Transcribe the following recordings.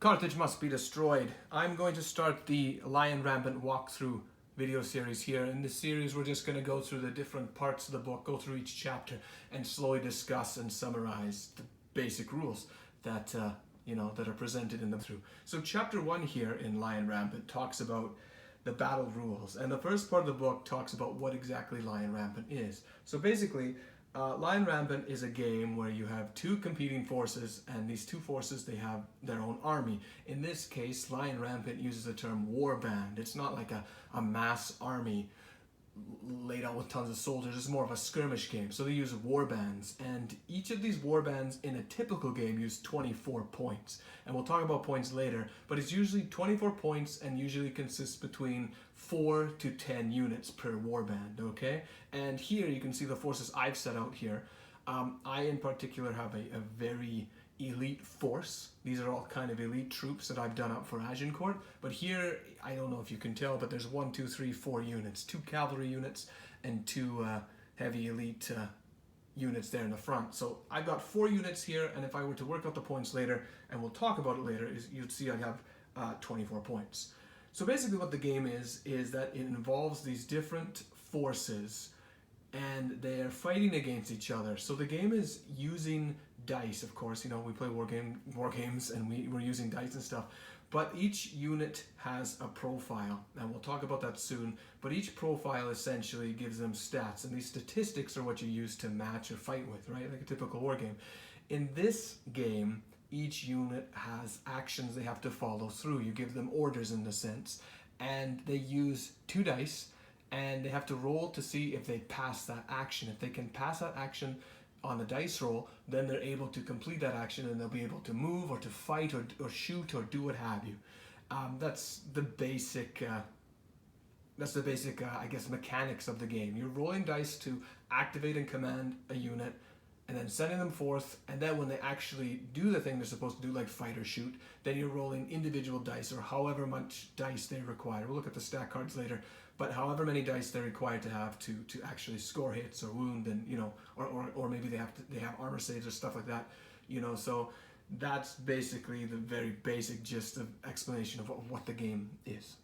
Carthage must be destroyed. I'm going to start the Lion Rampant walkthrough video series here. In this series, we're just going to go through the different parts of the book, go through each chapter, and slowly discuss and summarize the basic rules that that are presented in them through. So chapter 1 here in Lion Rampant talks about the battle rules, and the first part of the book talks about what exactly Lion Rampant is. So basically, Lion Rampant is a game where you have two competing forces, and these two forces, they have their own army. In this case, Lion Rampant uses the term warband. It's not like a mass army laid out with tons of soldiers. It's more of a skirmish game. So they use warbands, and each of these warbands in a typical game use 24 points. And we'll talk about points later, but it's usually 24 points and usually consists between 4 to 10 units per warband, okay? And here you can see the forces I've set out here. I in particular have a very elite force. These are all kind of elite troops that I've done up for Agincourt. But here, I don't know if you can tell, but there's 1, 2, 3, 4 units. 2 cavalry units and 2 heavy elite units there in the front. So I've got 4 units here, and if I were to work out the points later, and we'll talk about it later, you'd see I have 24 points. So basically what the game is that it involves these different forces, and they are fighting against each other. So the game is using dice, of course. You know, we play war games, and we're using dice and stuff. But each unit has a profile, and we'll talk about that soon. But each profile essentially gives them stats, and these statistics are what you use to match or fight with, right? Like a typical war game. In this game, each unit has actions they have to follow through. You give them orders in a sense, and they use 2 dice, and they have to roll to see if they pass that action. If they can pass that action on the dice roll, then they're able to complete that action, and they'll be able to move or to fight or shoot or do what have you. That's the basic I guess, mechanics of the game. You're rolling dice to activate and command a unit, and then sending them forth, and then when they actually do the thing they're supposed to do, like fight or shoot, then you're rolling individual dice, or however much dice they require. We'll look at the stat cards later, but however many dice they're required to have to actually score hits or wound, and or maybe they have armor saves or stuff like that, so that's basically the very basic gist of explanation of what the game is.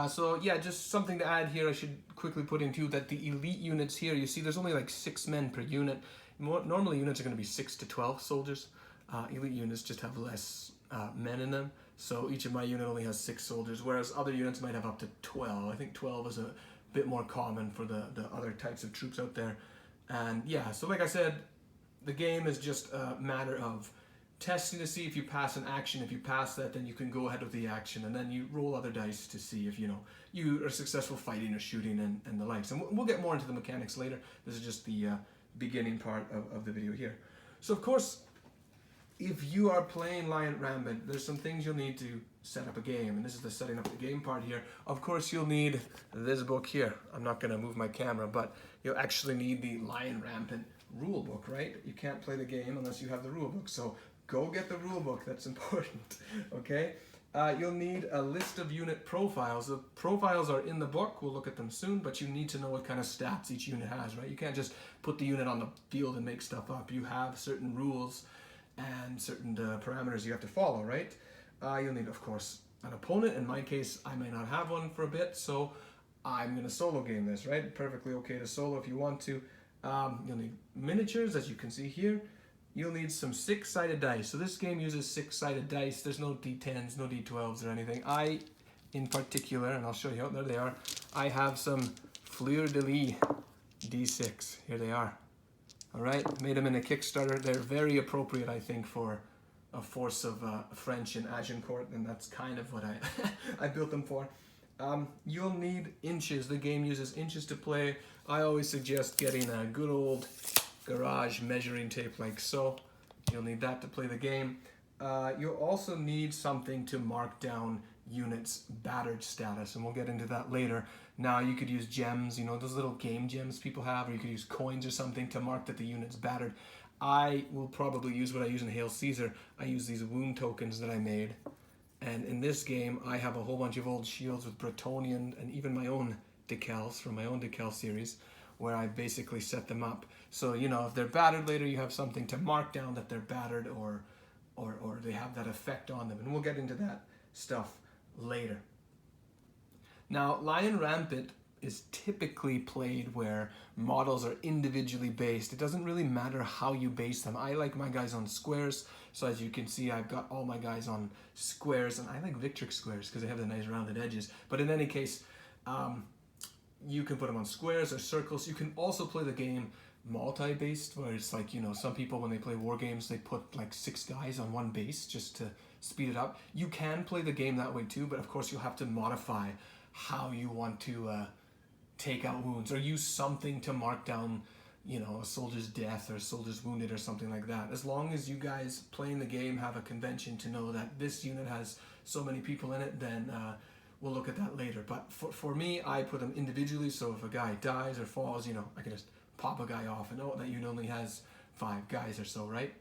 So yeah, just something to add here, I should quickly put in too, that the elite units here, you see there's only like 6 men per unit. Normally units are going to be 6 to 12 soldiers. Elite units just have less men in them. So each of my unit only has 6 soldiers, whereas other units might have up to 12. I think 12 is a bit more common for the other types of troops out there. And yeah, so like I said, the game is just a matter of testing to see if you pass an action. If you pass that, then you can go ahead with the action, and then you roll other dice to see if you are successful fighting or shooting and the likes. And we'll get more into the mechanics later. This is just the beginning part of the video here. So of course, if you are playing Lion Rampant, there's some things you'll need to set up a game, and this is the setting up the game part here. Of course, you'll need this book here. I'm not going to move my camera, but you'll actually need the Lion Rampant rule book, right? You can't play the game unless you have the rule book, so go get the rule book. That's important, okay? You'll need a list of unit profiles. The profiles are in the book. We'll look at them soon, but you need to know what kind of stats each unit has, right? You can't just put the unit on the field and make stuff up. You have certain rules and certain parameters you have to follow, right? You'll need, of course, an opponent. In my case, I may not have one for a bit, so I'm going to solo game this, right? Perfectly okay to solo if you want to. You'll need miniatures, as you can see here. You'll need some 6-sided dice. So this game uses 6-sided dice. There's no D10s, no D12s or anything. I, in particular, and I'll show you, there they are, I have some fleur-de-lis D6. Here they are. All right, made them in a Kickstarter. They're very appropriate, I think, for a force of French in Agincourt, and that's kind of what I built them for. You'll need inches. The game uses inches to play. I always suggest getting a good old garage measuring tape like so. You'll need that to play the game. You'll also need something to mark down units' battered status, and we'll get into that later. Now you could use gems, those little game gems people have, or you could use coins or something to mark that the unit's battered. I will probably use what I use in Hail Caesar. I use these wound tokens that I made, and in this game I have a whole bunch of old shields with Bretonnian and even my own decals from my own decal series, where I basically set them up. So, if they're battered later, you have something to mark down that they're battered or they have that effect on them, and we'll get into that stuff later. Now, Lion Rampant is typically played where models are individually based. It doesn't really matter how you base them. I like my guys on squares, so as you can see, I've got all my guys on squares, and I like Victrix squares because they have the nice rounded edges. But in any case, you can put them on squares or circles. You can also play the game multi-based, where it's like, you know, some people when they play war games, they put like 6 guys on one base just to speed it up. You can play the game that way too, but of course you'll have to modify how you want to take out wounds, or use something to mark down, you know, a soldier's death or a soldier's wounded or something like that. As long as you guys playing the game have a convention to know that this unit has so many people in it, then we'll look at that later. But for me, I put them individually, so if a guy dies or falls, you know, I can just pop a guy off and know that unit only has 5 guys or so, right?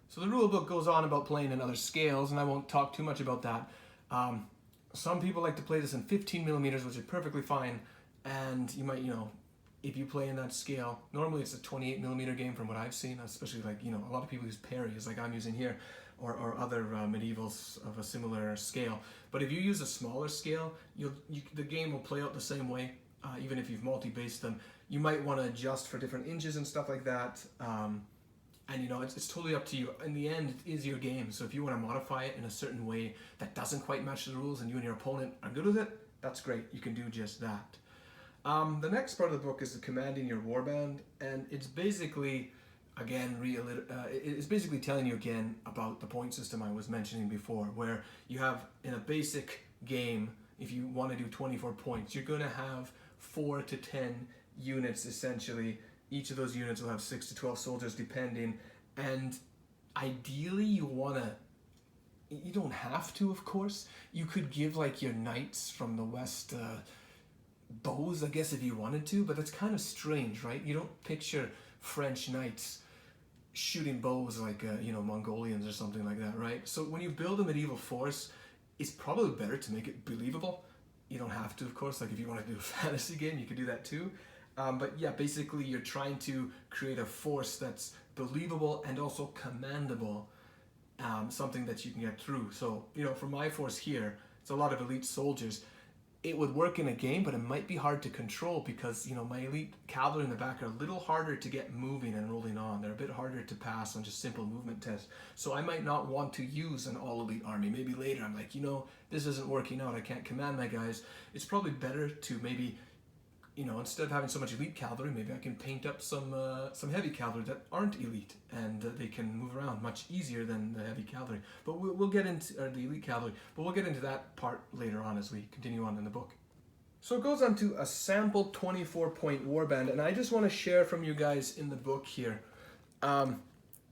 So the rule book goes on about playing in other scales, and I won't talk too much about that. Some people like to play this in 15 millimeters, which is perfectly fine. And you might, you know, if you play in that scale, normally it's a 28 millimeter game from what I've seen, especially like, you know, a lot of people use parries like I'm using here, or other medievals of a similar scale. But if you use a smaller scale, the game will play out the same way, even if you've multi-based them. You might want to adjust for different inches and stuff like that. And you know, it's totally up to you. In the end, it is your game. So if you want to modify it in a certain way that doesn't quite match the rules and you and your opponent are good with it, that's great. You can do just that. The next part of the book is the commanding your warband, and it's basically, again, it's basically telling you again about the point system I was mentioning before, where you have in a basic game, if you want to do 24 points, you're going to have 4 to 10 units essentially. Each of those units will have 6 to 12 soldiers depending, and ideally you don't have to, of course. You could give like your knights from the west bows, I guess, if you wanted to, but that's kind of strange, right? You don't picture French knights shooting bows like you know, Mongolians or something like that, right? So when you build a medieval force, it's probably better to make it believable. You don't have to, of course. Like if you want to do a fantasy game, you could do that too. But yeah, basically you're trying to create a force that's believable and also commandable, something that you can get through. So, you know, for my force here, it's a lot of elite soldiers. It would work in a game, but it might be hard to control because, you know, my elite cavalry in the back are a little harder to get moving and rolling on. They're a bit harder to pass on just simple movement tests. So I might not want to use an all-elite army. Maybe later I'm like, you know, this isn't working out. I can't command my guys. It's probably better to maybe, you know, instead of having so much elite cavalry, maybe I can paint up some heavy cavalry that aren't elite, and they can move around much easier than the heavy cavalry. But we'll get into the elite cavalry, but we'll get into that part later on as we continue on in the book. So it goes on to a sample 24-point warband, and I just want to share from you guys in the book here.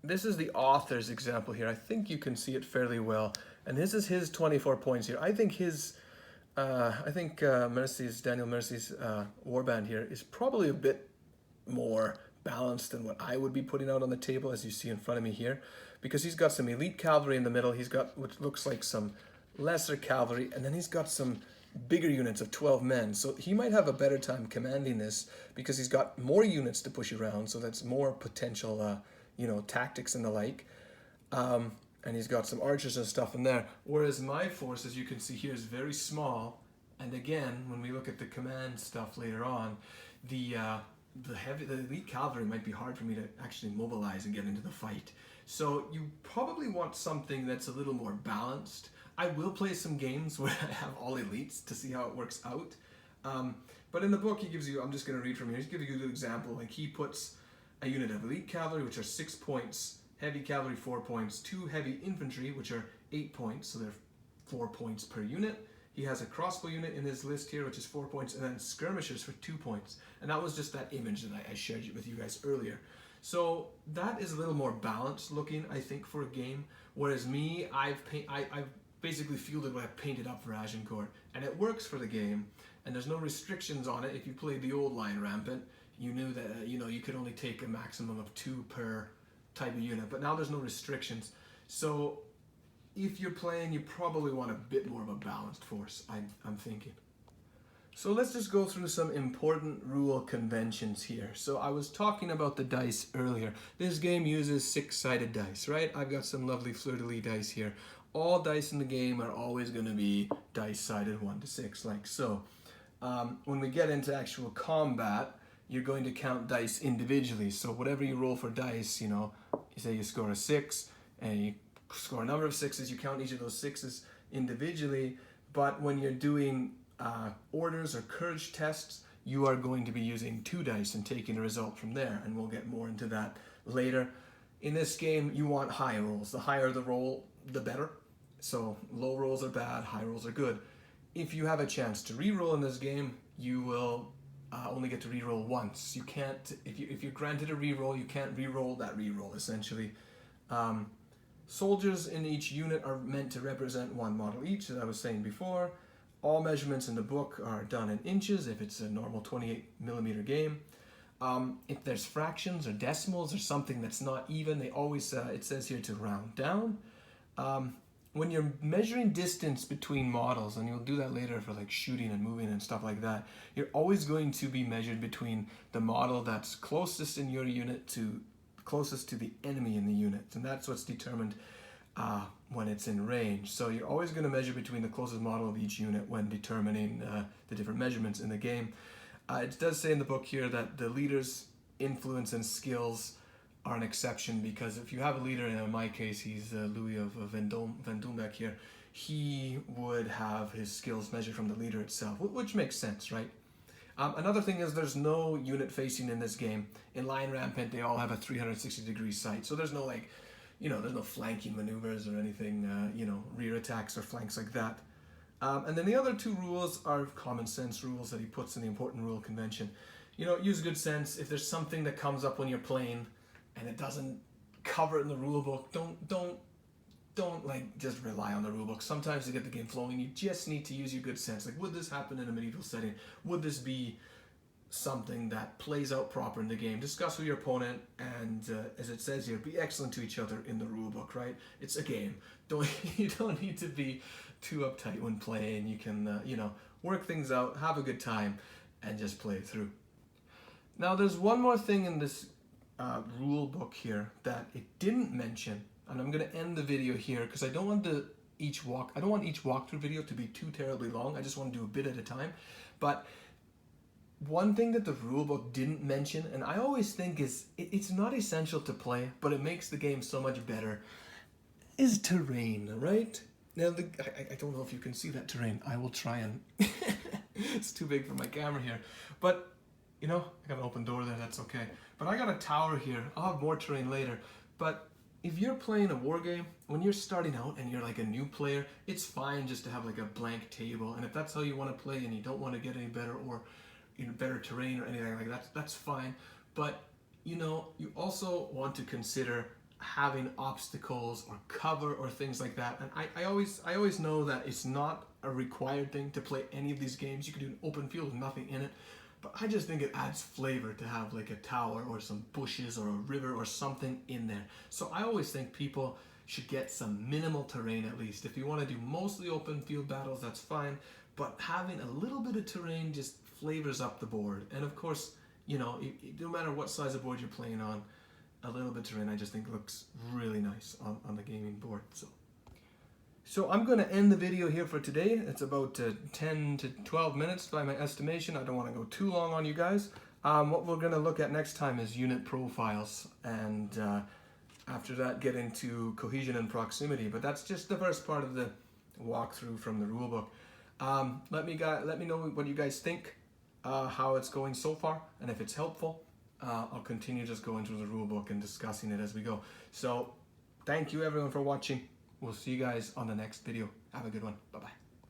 This is the author's example here. I think you can see it fairly well, and this is his 24 points here. I think Daniel Mercy's warband here is probably a bit more balanced than what I would be putting out on the table, as you see in front of me here, because he's got some elite cavalry in the middle, he's got what looks like some lesser cavalry, and then he's got some bigger units of 12 men. So he might have a better time commanding this because he's got more units to push around, so that's more potential, you know, tactics and the like. And he's got some archers and stuff in there. Whereas my force, as you can see here, is very small. And again, when we look at the command stuff later on, the elite cavalry might be hard for me to actually mobilize and get into the fight. So you probably want something that's a little more balanced. I will play some games where I have all elites to see how it works out. But in the book, he gives you, I'm just going to read from here, he's giving you a good example. Like he puts a unit of elite cavalry, which are 6 points, heavy cavalry 4 points, 2 heavy infantry, which are 8 points, so they're 4 points per unit. He has a crossbow unit in his list here, which is 4 points, and then skirmishers for 2 points. And that was just that image that I shared with you guys earlier. So that is a little more balanced looking, I think, for a game. Whereas me, I've basically fielded what I painted up for Agincourt, and it works for the game. And there's no restrictions on it. If you played the old Lion Rampant, you knew that you could only take a maximum of 2 per type of unit, but now there's no restrictions. So if you're playing, you probably want a bit more of a balanced force, I'm thinking. So let's just go through some important rule conventions here. So I was talking about the dice earlier. This game uses 6-sided dice, right? I've got some lovely fleur-de-lis dice here. All dice in the game are always going to be dice sided 1 to 6, like so. When we get into actual combat, you're going to count dice individually. So whatever you roll for dice, you know, you say you score a 6 and you score a number of 6s, you count each of those 6s individually. But when you're doing orders or courage tests, you are going to be using 2 dice and taking a result from there, and we'll get more into that later. In this game, you want high rolls. The higher the roll, the better. So low rolls are bad, high rolls are good. If you have a chance to re-roll in this game, you will only get to re-roll once. You can't, if you're granted a re-roll, you can't re-roll that re-roll, essentially. Soldiers in each unit are meant to represent 1 model each, as I was saying before. All measurements in the book are done in inches if it's a normal 28mm game. If there's fractions or decimals or something that's not even, they always, it says here to round down. When you're measuring distance between models, and you'll do that later for like shooting and moving and stuff like that, you're always going to be measured between the model that's closest in your unit to closest to the enemy in the unit, and that's what's determined when it's in range. So you're always going to measure between the closest model of each unit when determining the different measurements in the game. It does say in the book here that the leader's influence and skills are an exception, because if you have a leader, and in my case he's Louis of Van Doombeck here, he would have his skills measured from the leader itself, which makes sense, right? Another thing is there's no unit facing in this game. In Lion Rampant, they all have a 360-degree sight, so there's no like, you know, there's no flanking maneuvers or anything, you know, rear attacks or flanks like that. And then the other 2 rules are common sense rules that he puts in the important rule convention. You know, use good sense. If there's something that comes up when you're playing and it doesn't cover it in the rule book, don't like just rely on the rule book. Sometimes to get the game flowing, you just need to use your good sense. Like, would this happen in a medieval setting? Would this be something that plays out proper in the game? Discuss with your opponent, and as it says here, be excellent to each other in the rule book, right? It's a game. You don't need to be too uptight when playing. You can you know, work things out, have a good time, and just play it through. Now there's one more thing in this rule book here that it didn't mention, and I'm going to end the video here because I don't want each walkthrough video to be too terribly long. I just want to do a bit at a time. But one thing that the rulebook didn't mention, and I always think is it's not essential to play, but it makes the game so much better, is terrain, right? Now, I don't know if you can see that terrain. I will try and... It's too big for my camera here. But, you know, I got an open door there, that's okay. But I got a tower here. I'll have more terrain later. But if you're playing a war game, when you're starting out and you're like a new player, it's fine just to have like a blank table. And if that's how you want to play and you don't want to get any better or better terrain or anything like that, that's fine. But you know, you also want to consider having obstacles or cover or things like that. And I always know that it's not a required thing to play any of these games. You can do an open field with nothing in it, but I just think it adds flavor to have like a tower or some bushes or a river or something in there. So I always think people should get some minimal terrain at least. If you want to do mostly open field battles, that's fine, but having a little bit of terrain just flavors up the board. And of course, you know, no matter what size of board you're playing on, a little bit of terrain I just think looks really nice on the gaming board. So I'm going to end the video here for today. It's about 10 to 12 minutes by my estimation. I don't want to go too long on you guys. What we're going to look at next time is unit profiles, and after that get into cohesion and proximity. But that's just the first part of the walkthrough from the rulebook. Let me know what you guys think, how it's going so far, and if it's helpful. I'll continue just going through the rulebook and discussing it as we go. So thank you everyone for watching. We'll see you guys on the next video. Have a good one. Bye-bye.